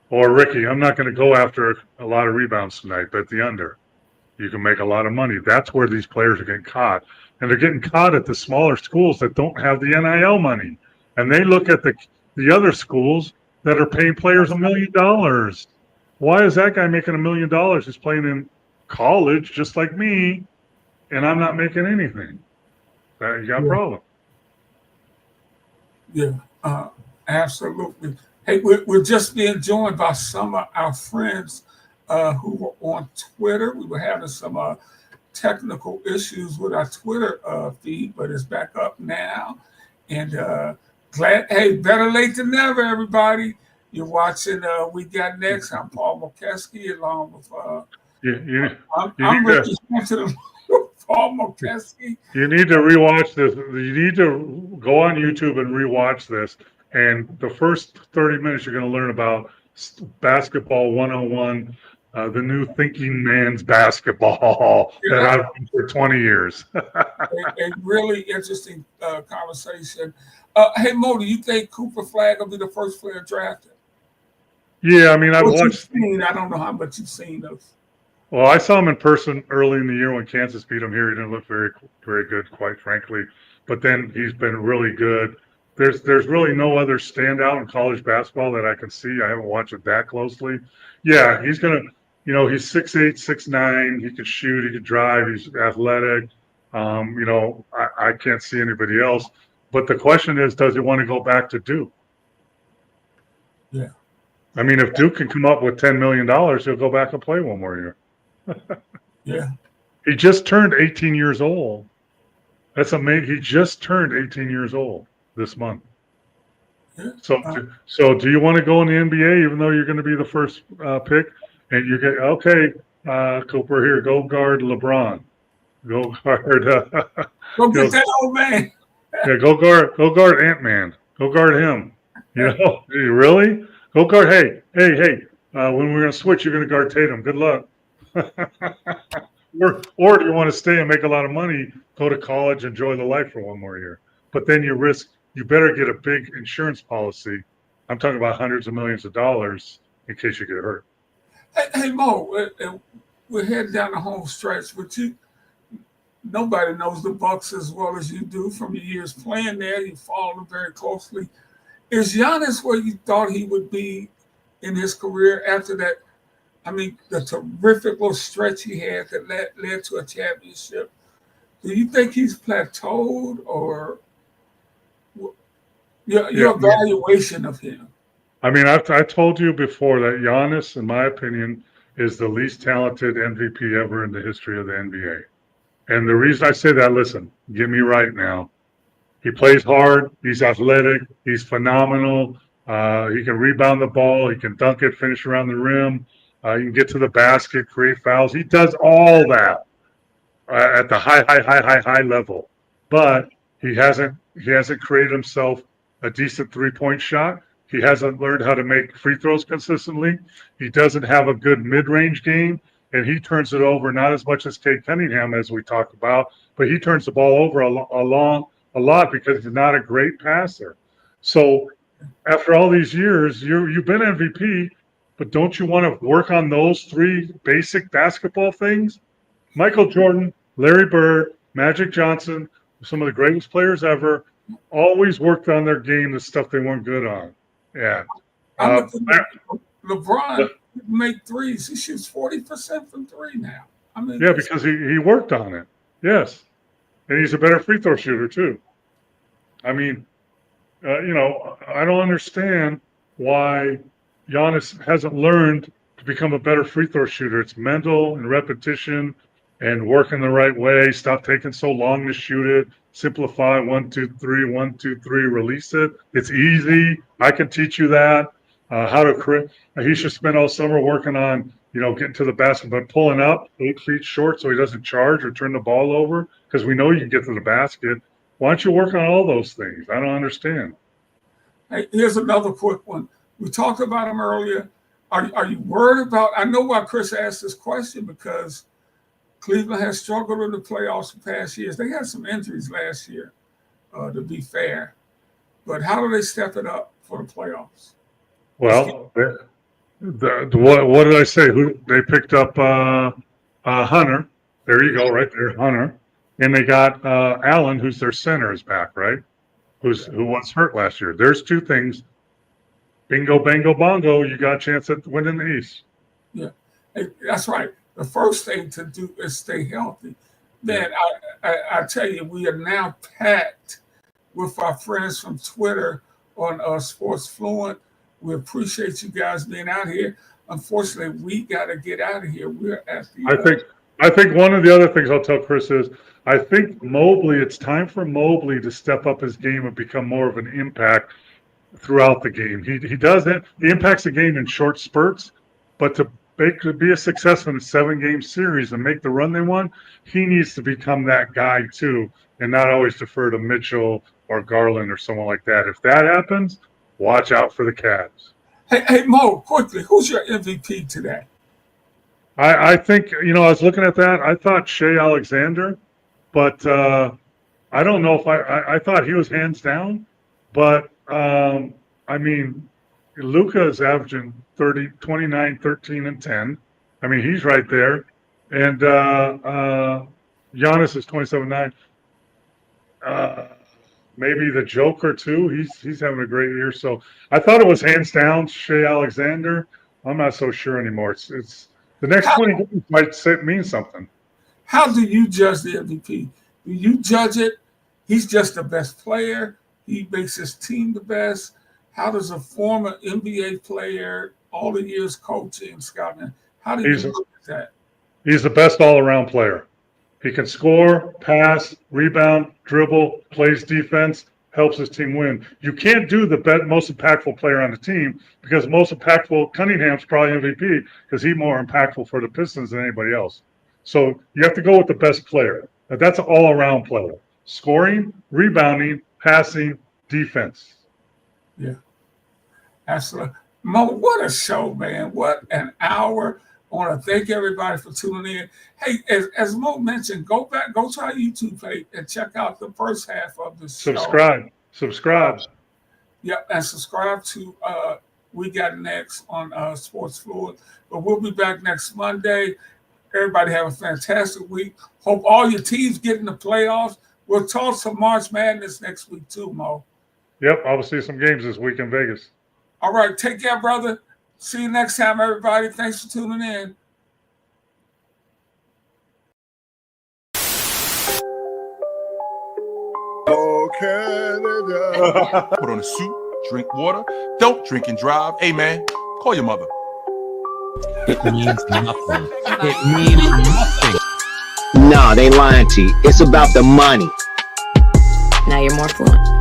Or Ricky, I'm not gonna go after a lot of rebounds tonight, bet the under. You can make a lot of money. That's where these players are getting caught. And they're getting caught at the smaller schools that don't have the NIL money. And they look at the other schools that are paying players $1 million. Why is that guy making $1 million? He's playing in college just like me, and I'm not making anything. You got a problem. Yeah, absolutely. Hey, we're just being joined by some of our friends who were on Twitter. We were having some technical issues with our Twitter feed, but it's back up now. And better late than never, everybody. You're watching We Got Next. I'm Paul Mokeski, along with I'm Ricky Hampton. Paul Mokeski. You need to rewatch this. You need to go on YouTube and rewatch this. And the first 30 minutes, you're going to learn about basketball 101, the new thinking man's basketball that I've been for 20 years. a really interesting conversation. Hey, Mo, do you think Cooper Flagg will be the first player drafted? Yeah, I mean, I've watched. I don't know how much you've seen of. Well, I saw him in person early in the year when Kansas beat him here. He didn't look very, very good, quite frankly. But then he's been really good. There's really no other standout in college basketball that I can see. I haven't watched it that closely. Yeah, he's going to, he's 6'8", 6'9". He can shoot. He can drive. He's athletic. I can't see anybody else. But the question is, does he want to go back to Duke? Yeah. I mean, if Duke can come up with $10 million, he'll go back and play one more year. Yeah. He just turned 18 years old. That's amazing. He just turned 18 years old this month. Yeah. So do you want to go in the NBA, even though you're going to be the first pick? And you get, okay, Cooper, here, go guard LeBron. Go guard. Go get that old man. Yeah, go guard Ant-Man. Go guard him. You know, really? Go guard. Hey. When we're going to switch, you're going to guard Tatum. Good luck. Or do you want to stay and make a lot of money, go to college, enjoy the life for one more year? But then you better get a big insurance policy. I'm talking about hundreds of millions of dollars in case you get hurt. Hey Mo, we're heading down the home stretch, but nobody knows the Bucks as well as you do from your years playing there. You follow them very closely. Is Giannis where you thought he would be in his career after that? I mean, the terrific little stretch he had that led to a championship. Do you think he's plateaued, or your evaluation of him? I mean, I told you before that Giannis, in my opinion, is the least talented MVP ever in the history of the NBA. And the reason I say that, listen, get me right now. He plays hard. He's athletic. He's phenomenal. He can rebound the ball. He can dunk it, finish around the rim. You can get to the basket, create fouls. He does all that at the high level. But he hasn't created himself a decent three-point shot. He hasn't learned how to make free throws consistently. He doesn't have a good mid-range game, and he turns it over not as much as Cade Cunningham, as we talked about, but he turns the ball over a lot because he's not a great passer. So after all these years, you've been MVP. But don't you want to work on those three basic basketball things? Michael Jordan, Larry Bird, Magic Johnson, some of the greatest players ever, always worked on their game, the stuff they weren't good on. Yeah. LeBron make threes. He shoots 40% from three now. I mean, yeah, because he worked on it. Yes. And he's a better free throw shooter, too. I mean, I don't understand why Giannis hasn't learned to become a better free throw shooter. It's mental and repetition and working the right way. Stop taking so long to shoot it. Simplify 1, 2, 3, 1, 2, 3, release it. It's easy. I can teach you that. How to create. He should spend all summer working on, getting to the basket, but pulling up 8 feet short so he doesn't charge or turn the ball over, because we know you can get to the basket. Why don't you work on all those things? I don't understand. Hey, here's another quick one. We talked about him earlier. Are you worried about? I know why Chris asked this question, because Cleveland has struggled in the playoffs the past years. They had some injuries last year, to be fair. But how do they step it up for the playoffs? Well, what did I say? They picked up Hunter. There you go, right there, Hunter. And they got Allen, who's their center, is back, right? Who was hurt last year. There's two things. Bingo, bango, bongo, you got a chance at winning the East. Yeah, that's right. The first thing to do is stay healthy. Man, I tell you, we are now packed with our friends from Twitter on Sports Fluent. We appreciate you guys being out here. Unfortunately, we got to get out of here. We're at the I think one of the other things I'll tell Chris is, I think it's time for Mobley to step up his game and become more of an impact throughout the game. He does it. He impacts the game in short spurts, but to be a success in a 7-game series and make the run they want, he needs to become that guy too, and not always defer to Mitchell or Garland or someone like that. If that happens, watch out for the Cavs. Hey Mo, quickly, who's your MVP today? I think, I was looking at that. I thought Shea Alexander, but I don't know if I thought he was hands down, but I mean, Luka is averaging 29, 13, and 10. I mean, he's right there. And Giannis is 27-9. Maybe the Joker, too. He's having a great year. So I thought it was hands down Shea Alexander. I'm not so sure anymore. It's the next 20 games might mean something. How do you judge the MVP? Do you judge it? he's just the best player. He makes his team the best. How does a former NBA player, all the years coaching, scouting, how do you look at that? He's the best all-around player. He can score, pass, rebound, dribble, plays defense, helps his team win. You can't do the most impactful player on the team because most impactful, Cunningham's probably MVP because he's more impactful for the Pistons than anybody else. So you have to go with the best player. Now, that's an all-around player. Scoring, rebounding, passing, defense. Yeah. Absolutely. Mo, what a show, man. What an hour. I want to thank everybody for tuning in. Hey, as Mo mentioned, go to our YouTube page and check out the first half of the show. Subscribe. Yeah, and subscribe to We Got Next on Sports Fluid. But we'll be back next Monday. Everybody have a fantastic week. Hope all your teams get in the playoffs. We'll talk some March Madness next week too, Mo. Yep, I will see some games this week in Vegas. All right, take care, brother. See you next time, everybody. Thanks for tuning in. Oh, Canada. Put on a suit, drink water, don't drink and drive. Hey, man, call your mother. It means nothing. It means nothing. Nah, they lying to you. It's about the money. Now you're more fluent.